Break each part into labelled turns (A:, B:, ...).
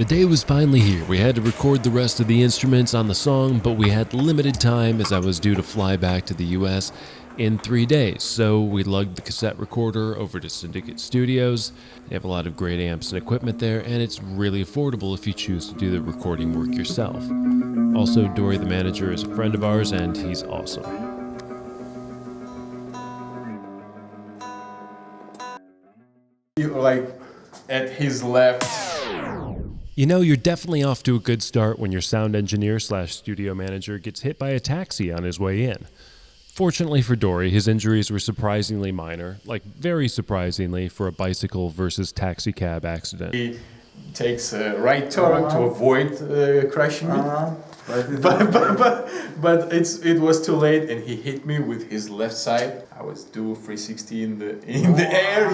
A: The day was finally here. We had to record the rest of the instruments on the song, but we had limited time as I was due to fly back to the US in 3 days. So we lugged the cassette recorder over to Syndicate Studios. They have a lot of great amps and equipment there, and it's really affordable if you choose to do the recording work yourself. Also, Dory the manager is a friend of ours, and he's awesome.
B: Like at his left.
A: You know, you're definitely off to a good start when your sound engineer / studio manager gets hit by a taxi on his way in. Fortunately for Dory, his injuries were surprisingly minor, like very surprisingly for a bicycle versus taxi cab accident.
B: He takes a right turn to avoid crashing me. But it was too late, and he hit me with his left side. I was do 360 in the air,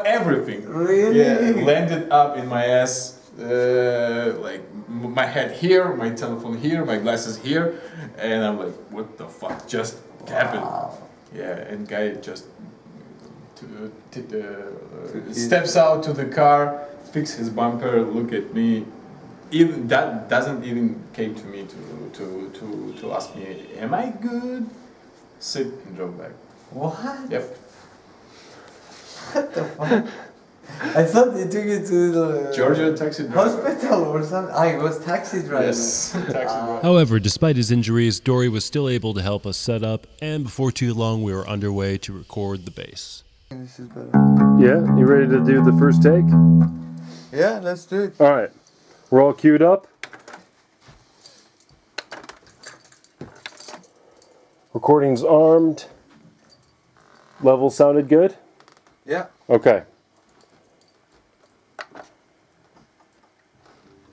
B: everything.
C: Really?
B: Yeah, landed up in my ass, like my head here, my telephone here, my glasses here, and I'm like, what the fuck just happened? Yeah, and guy just steps out to the car, fix his bumper, look at me. Even that doesn't even came to me to ask me, am I good? Sit and drove back.
C: What?
B: Yep.
C: What the fuck? I thought they took you to the
B: Georgia taxi driver.
C: hospital or something. It was taxi driver.
B: Yes, taxi driver.
A: However, despite his injuries, Dory was still able to help us set up, and before too long we were underway to record the bass.
C: This is better.
D: Yeah, you ready to do the first take?
C: Yeah, let's do it.
D: All right, we're all queued up. Recording's armed. Level sounded good?
C: Yeah.
D: Okay.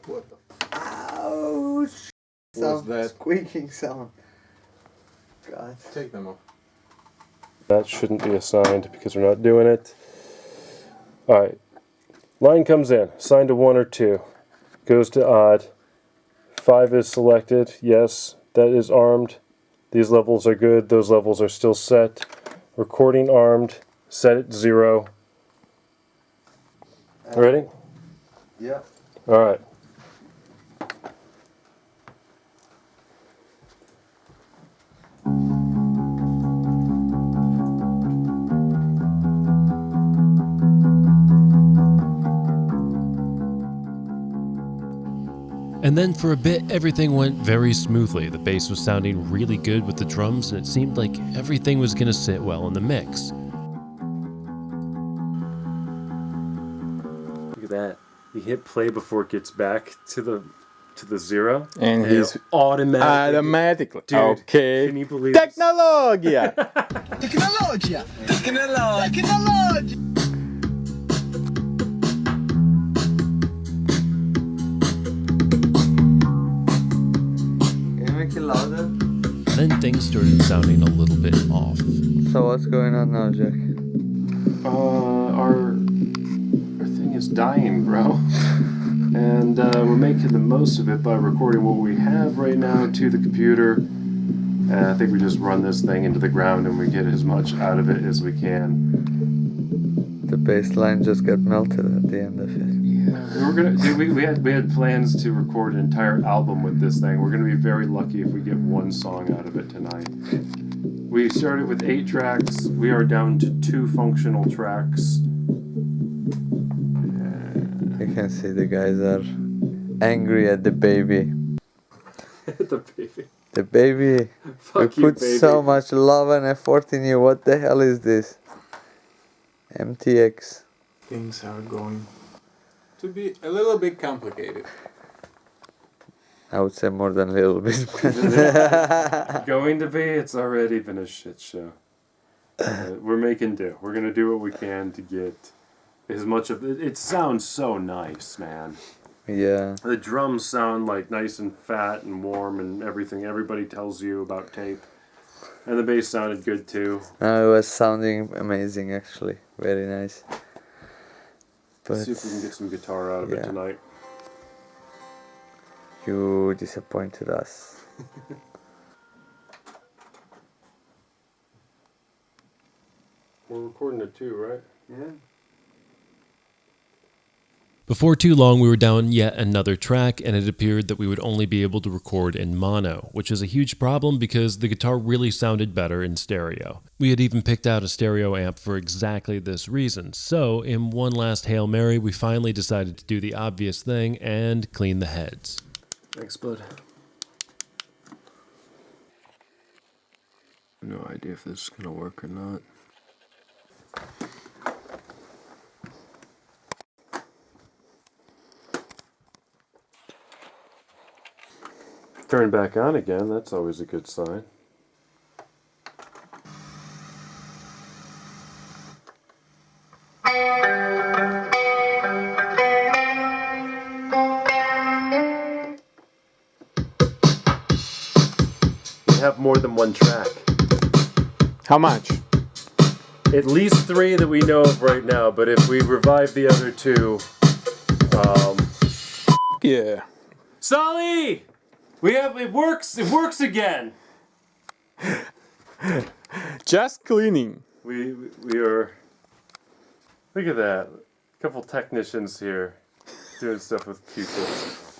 C: What the? Ouch!
B: What's that?
C: Squeaking sound. God.
B: Take them off.
D: That shouldn't be assigned because we're not doing it. All right. Line comes in. Assigned to 1 or 2. Goes to odd. 5 is selected. Yes, that is armed. These levels are good. Those levels are still set. Recording armed. Set at 0. Ready?
C: Yeah.
D: All right.
A: And then for a bit, everything went very smoothly. The bass was sounding really good with the drums, and it seemed like everything was going to sit well in the mix.
D: Look at that. You hit play before it gets back to the 0.
B: And he's
D: automatically. Dude,
B: okay.
D: Can you believe
B: Technologia.
C: Technologia. Technologia. Can you make it louder?
A: Then things started sounding a little bit off.
C: So what's going on now, Jack?
D: Our thing is dying, bro. And we're making the most of it by recording what we have right now to the computer. And I think we just run this thing into the ground and we get as much out of it as we can.
C: The bass line just got melted at the end of it.
D: Yeah, we're gonna. Dude, we had plans to record an entire album with this thing. We're gonna be very lucky if we get one song out of it tonight. We started with 8 tracks. We are down to 2 functional tracks.
C: You can see the guys are angry at the baby.
D: The baby.
C: The baby.
D: Fuck
C: We
D: you,
C: put
D: baby.
C: so much love and effort in you. What the hell is this? MTX.
B: Things are going to be a little bit complicated.
C: I would say more than a little bit.
D: Going to be, it's already been a shit show. We're making do. We're gonna do what we can to get as much of it. It sounds so nice, man.
C: Yeah.
D: The drums sound like nice and fat and warm and everything everybody tells you about tape. And the bass sounded good too.
C: No, it was sounding amazing actually. Very nice. But
D: Let's see if we can get some guitar out of it
C: yeah.
D: tonight.
C: You disappointed us.
D: We're recording it too, right?
C: Yeah.
A: Before too long, we were down yet another track, and it appeared that we would only be able to record in mono, which is a huge problem because the guitar really sounded better in stereo. We had even picked out a stereo amp for exactly this reason, so in one last Hail Mary, we finally decided to do the obvious thing and clean the heads.
D: Thanks, bud. No idea if this is gonna work or not. Turn back on again, that's always a good sign. We have more than one track.
B: How much?
D: At least 3 that we know of right now, but if we revive the other 2,
B: Yeah.
D: Solly! It works again!
B: Just cleaning.
D: We are, look at that, a couple technicians here doing stuff with Q-tips.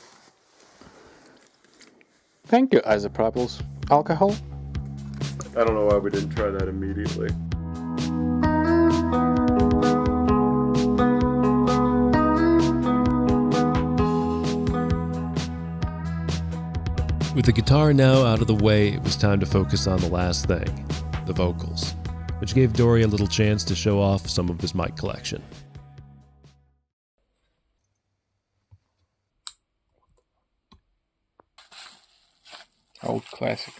B: Thank you, isopropyl alcohol.
D: I don't know why we didn't try that immediately.
A: With the guitar now out of the way, it was time to focus on the last thing, the vocals, which gave Dory a little chance to show off some of his mic collection.
B: Old classic.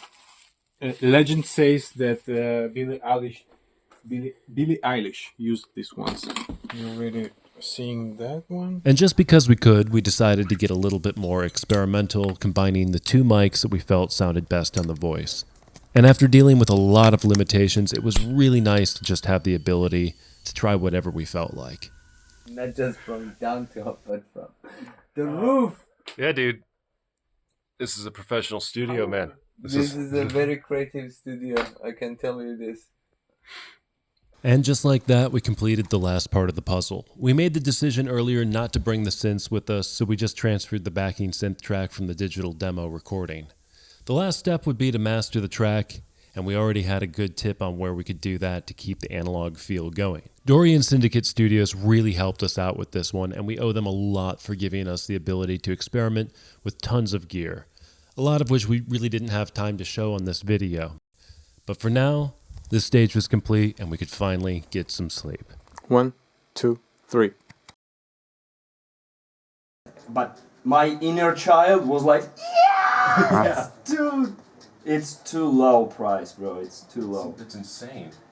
B: Legend says that Billie Eilish used this once. You really seeing that one?
A: And just because we could, we decided to get a little bit more experimental, combining the 2 mics that we felt sounded best on the voice. And after dealing with a lot of limitations, it was really nice to just have the ability to try whatever we felt like.
C: Not just from down to up, but from the roof.
D: Yeah, dude. This is a professional studio, man.
C: This is a very creative studio, I can tell you this.
A: And just like that, we completed the last part of the puzzle. We made the decision earlier not to bring the synths with us, so we just transferred the backing synth track from the digital demo recording. The last step would be to master the track, and we already had a good tip on where we could do that to keep the analog feel going. Dory and Syndicate Studios really helped us out with this one, and we owe them a lot for giving us the ability to experiment with tons of gear, a lot of which we really didn't have time to show on this video. But for now, this stage was complete and we could finally get some sleep.
B: 1, 2, 3.
E: But my inner child was like, yeah, dude, it's too low price, bro. It's too low.
D: It's insane.